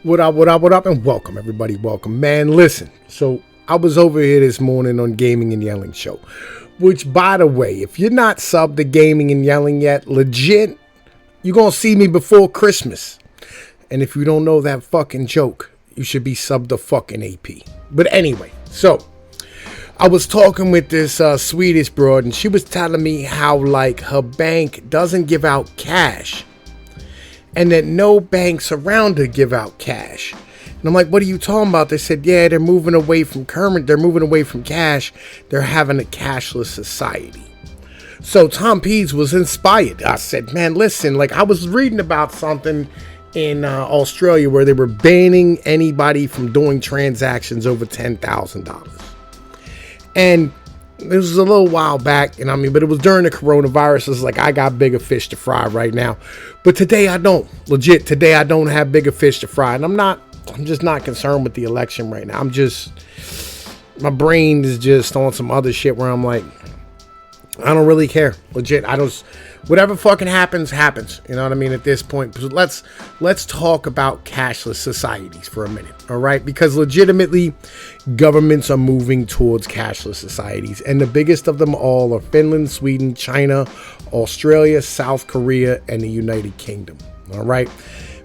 What up, and welcome, everybody. Welcome, man. Listen, so I was over here this morning on Gaming and Yelling Show, which, by the way, if you're not subbed to Gaming and Yelling yet, legit, you're going to see me before Christmas. And if you don't know that fucking joke, you should be subbed to fucking AP. But anyway, so I was talking with this Swedish broad, and she was telling me how, like, her bank doesn't give out cash, and that no banks around her give out cash. And I'm like, what are you talking about? They said, yeah, they're moving away from cash. They're having a cashless society. So Tom Pease was inspired. I said, man, listen, like, I was reading about something in Australia where they were banning anybody from doing transactions over $10,000. And it was a little while back, but it was during the coronavirus. It's like, I got bigger fish to fry right now. But today I don't. Legit, today I don't have bigger fish to fry. And I'm just not concerned with the election right now. My brain is just on some other shit where I'm like, I don't really care. Legit, whatever fucking happens. You know what I mean? At this point, so let's talk about cashless societies for a minute, all right? Because legitimately, governments are moving towards cashless societies, and the biggest of them all are Finland, Sweden, China, Australia, South Korea, and the United Kingdom. All right.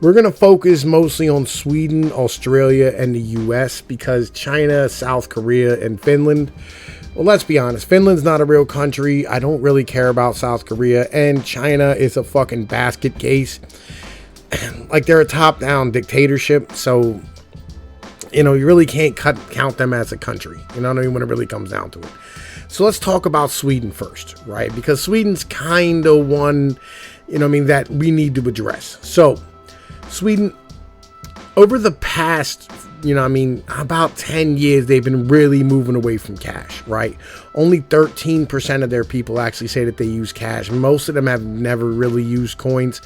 We're going to focus mostly on Sweden, Australia, and the US because China, South Korea, and Finland, well, let's be honest. Finland's not a real country. I don't really care about South Korea. And China is a fucking basket case. Like, they're a top-down dictatorship. So, you really can't count them as a country. You know what I mean? When it really comes down to it. So let's talk about Sweden first, right? Because Sweden's kind of one, that we need to address. So, Sweden, over the past about 10 years, they've been really moving away from cash, right? Only 13% of their people actually say that they use cash. Most of them have never really used coins.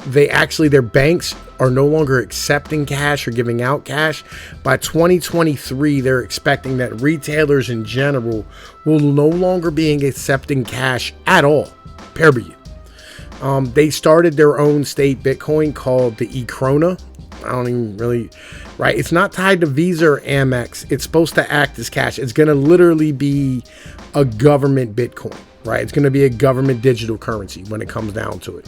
Their banks are no longer accepting cash or giving out cash. By 2023, they're expecting that retailers in general will no longer be accepting cash at all, period. They started their own state Bitcoin called the ekrona. I don't even really, right? It's not tied to Visa or Amex. It's supposed to act as cash. It's going to literally be a government Bitcoin, right? It's going to be a government digital currency when it comes down to it.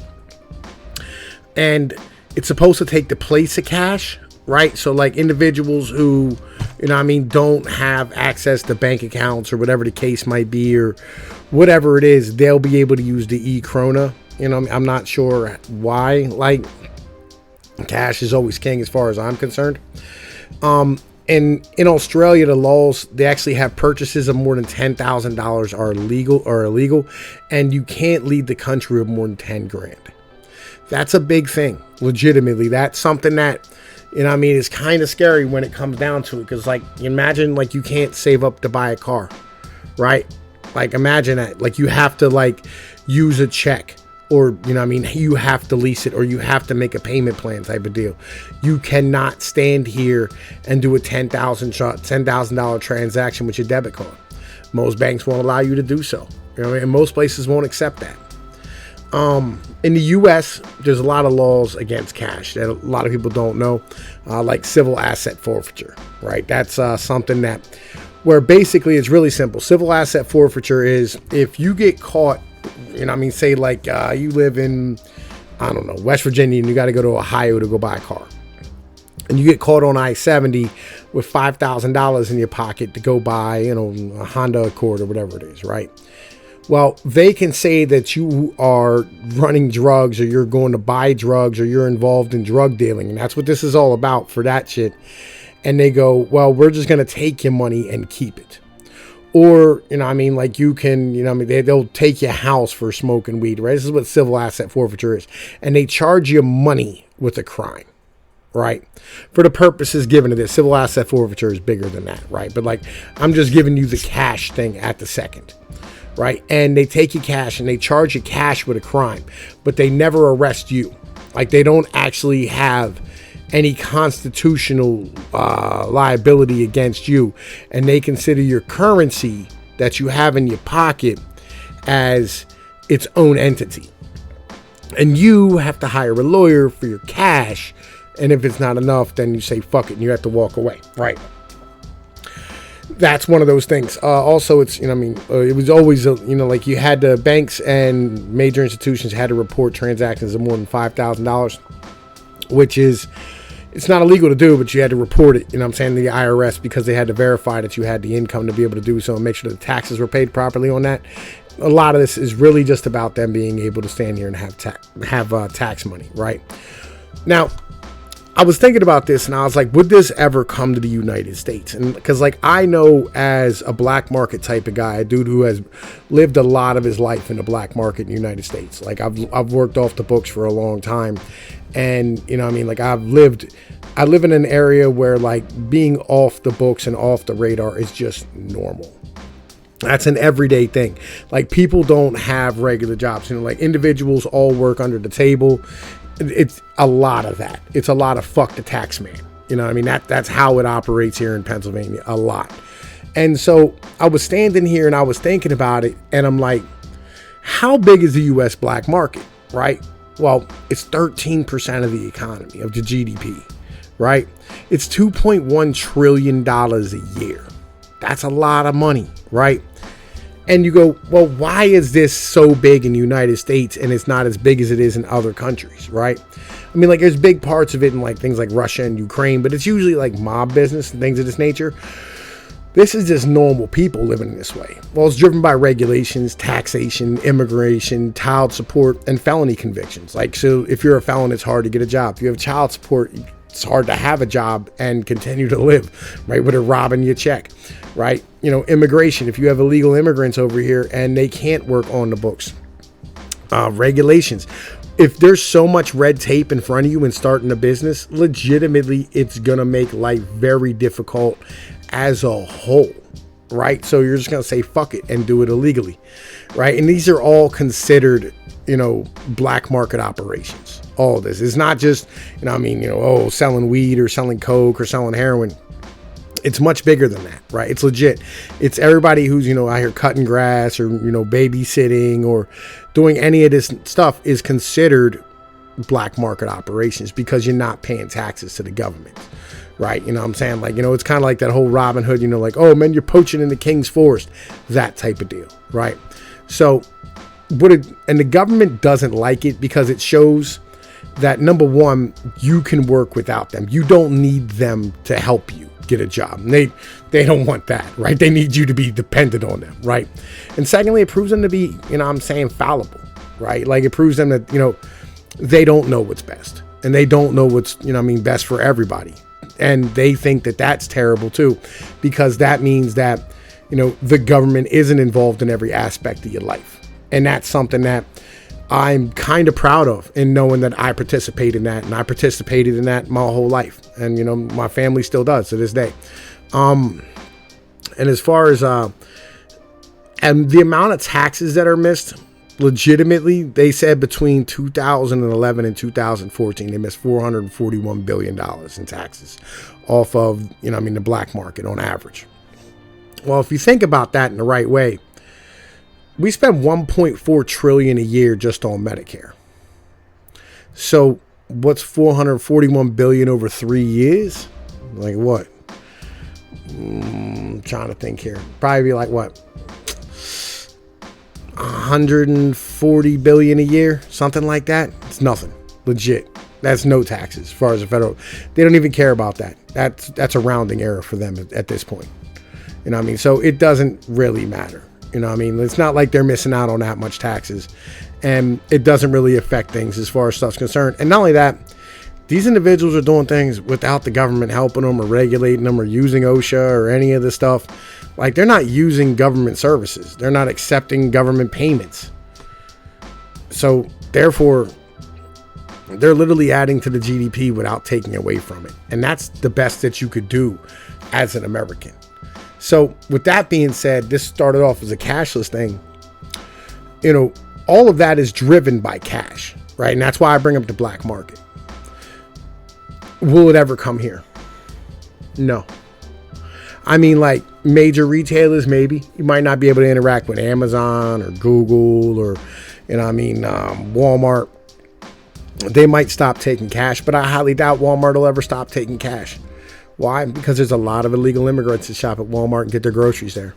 And it's supposed to take the place of cash, right? So like individuals who, don't have access to bank accounts or whatever the case might be or whatever it is, they'll be able to use the ekrona. I'm not sure why, like, cash is always king as far as I'm concerned. And in Australia, the laws, they actually have purchases of more than $10,000 are illegal, and you can't leave the country with more than 10 grand. That's a big thing. Legitimately, that's something that, is kind of scary when it comes down to it. Because, like, imagine, like, you can't save up to buy a car, right? Like, imagine that. Like, you have to, like, use a check. Or, you have to lease it or you have to make a payment plan type of deal. You cannot stand here and do a $10,000 transaction with your debit card. Most banks won't allow you to do so. And most places won't accept that. In the US, there's a lot of laws against cash that a lot of people don't know, like civil asset forfeiture, right? That's something that, where basically it's really simple. Civil asset forfeiture is if you get caught, say like you live in, West Virginia and you got to go to Ohio to go buy a car. And you get caught on I-70 with $5,000 in your pocket to go buy, a Honda Accord or whatever it is, right? Well, they can say that you are running drugs or you're going to buy drugs or you're involved in drug dealing. And that's what this is all about for that shit. And they go, well, we're just going to take your money and keep it. Or, like you can, they'll take your house for smoking weed, right? This is what civil asset forfeiture is. And they charge you money with a crime, right? For the purposes given to this, civil asset forfeiture is bigger than that, right? But like, I'm just giving you the cash thing at the second, right? And they take your cash and they charge you cash with a crime, but they never arrest you. Like, they don't actually have any constitutional liability against you, and they consider your currency that you have in your pocket as its own entity. And you have to hire a lawyer for your cash. And if it's not enough, then you say, fuck it, and you have to walk away, right? That's one of those things. Also, it's, it was always, like you had the banks and major institutions had to report transactions of more than $5,000, which is, it's not illegal to do, but you had to report it, to the IRS, because they had to verify that you had the income to be able to do so and make sure that the taxes were paid properly on that. A lot of this is really just about them being able to stand here and have tax money, right? Now, I was thinking about this and I was like, would this ever come to the United States? And because, like, I know as a black market type of guy, a dude who has lived a lot of his life in the black market in the United States. Like, I've worked off the books for a long time. And, like, I live in an area where, like, being off the books and off the radar is just normal. That's an everyday thing. Like, people don't have regular jobs. Like, individuals all work under the table. It's a lot of that. It's a lot of fuck the tax man. That's how it operates here in Pennsylvania, a lot. And so I was standing here and I was thinking about it, and I'm like, how big is the U.S. black market, right? Well, it's 13% of the economy, of the GDP, right? It's $2.1 trillion a year. That's a lot of money, right? And you go, well, why is this so big in the United States and it's not as big as it is in other countries, right? Like, there's big parts of it in, like, things like Russia and Ukraine, but it's usually like mob business and things of this nature. This is just normal people living this way. Well, it's driven by regulations, taxation, immigration, child support, and felony convictions. Like, so if you're a felon, it's hard to get a job. If you have child support, it's hard to have a job and continue to live, right? With a robbing your check, right? Immigration, if you have illegal immigrants over here and they can't work on the books. Regulations. If there's so much red tape in front of you and starting a business, legitimately, it's going to make life very difficult as a whole, right? So you're just going to say, fuck it, and do it illegally, right? And these are all considered, black market operations. All of this is not just, selling weed or selling coke or selling heroin. It's much bigger than that, right? It's legit. It's everybody who's, out here cutting grass or, babysitting or doing any of this stuff is considered black market operations because you're not paying taxes to the government, right? Like, it's kind of like that whole Robin Hood, like, oh man, you're poaching in the king's forest, that type of deal, right? So and the government doesn't like it because it shows that, number one, you can work without them. You don't need them to help you get a job. They don't want that, right? They need you to be dependent on them, right? And secondly, it proves them to be, fallible, right? Like, it proves them that, they don't know what's best, and they don't know what's, best for everybody. And they think that that's terrible too, because that means that, the government isn't involved in every aspect of your life. And that's something that I'm kind of proud of, in knowing that I participate in that, and I participated in that my whole life. And, my family still does to this day. And as far as, and the amount of taxes that are missed, legitimately, they said between 2011 and 2014, they missed $441 billion in taxes off of, the black market on average. Well, if you think about that in the right way, we spend $1.4 trillion a year just on Medicare. So what's $441 billion over 3 years? Like what? I'm trying to think here. Probably be like what? $140 billion a year, something like that. It's nothing. Legit. That's no taxes as far as the federal. They don't even care about that. That's a rounding error for them at this point. So it doesn't really matter. It's not like they're missing out on that much taxes, and it doesn't really affect things as far as stuff's concerned. And not only that, these individuals are doing things without the government helping them or regulating them or using OSHA or any of this stuff. Like, they're not using government services. They're not accepting government payments. So therefore, they're literally adding to the GDP without taking away from it. And that's the best that you could do as an American. So with that being said, this started off as a cashless thing. All of that is driven by cash, right? And that's why I bring up the black market. Will it ever come here? No. Like, major retailers, maybe. You might not be able to interact with Amazon or Google or, Walmart. they might stop taking cash, but I highly doubt Walmart will ever stop taking cash. Why? Because there's a lot of illegal immigrants that shop at Walmart and get their groceries there.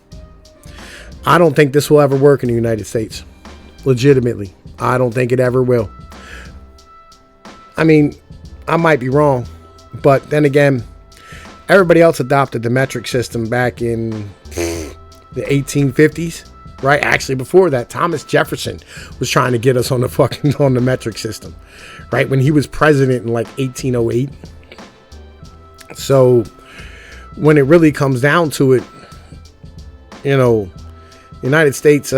I don't think this will ever work in the United States. Legitimately. I don't think it ever will. I mean, I might be wrong, but then again, everybody else adopted the metric system back in the 1850s, right? Actually, before that, Thomas Jefferson was trying to get us on the metric system, right? When he was president in like 1808. So when it really comes down to it, you know, the United States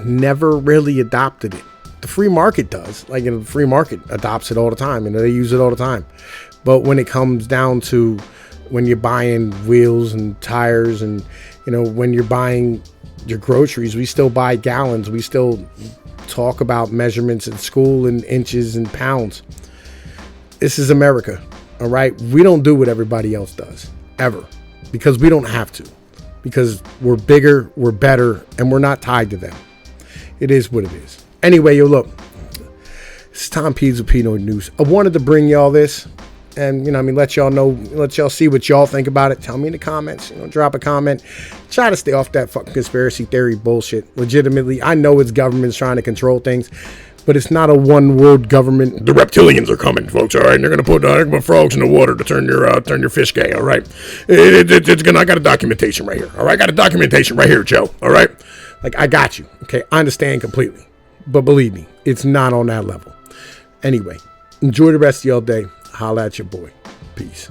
never really adopted it. The free market does. Like, you know, the free market adopts it all the time, and they use it all the time. But when it comes down to when you're buying wheels and tires and, you know, when you're buying your groceries, we still buy gallons. We still talk about measurements in school and inches and pounds. This is America, all right? We don't do what everybody else does, ever, because we don't have to. Because we're bigger, we're better, and we're not tied to them. It is what it is. Anyway, yo, look. It's Tom Peeds with Pnoid News. I wanted to bring y'all this and, you know, I mean, let y'all know, let y'all see what y'all think about it. Tell me in the comments, you know, drop a comment. Try to stay off that fucking conspiracy theory bullshit. Legitimately, I know it's governments trying to control things, but it's not a one-world government. The reptilians are coming, folks, all right? And they're going to put frogs in the water to turn your fish gay, all right? I got a documentation right here, all right? I got a documentation right here, Joe, all right? Like, I got you, okay? I understand completely. But believe me, it's not on that level. Anyway, enjoy the rest of y'all day. Holla at your boy. Peace.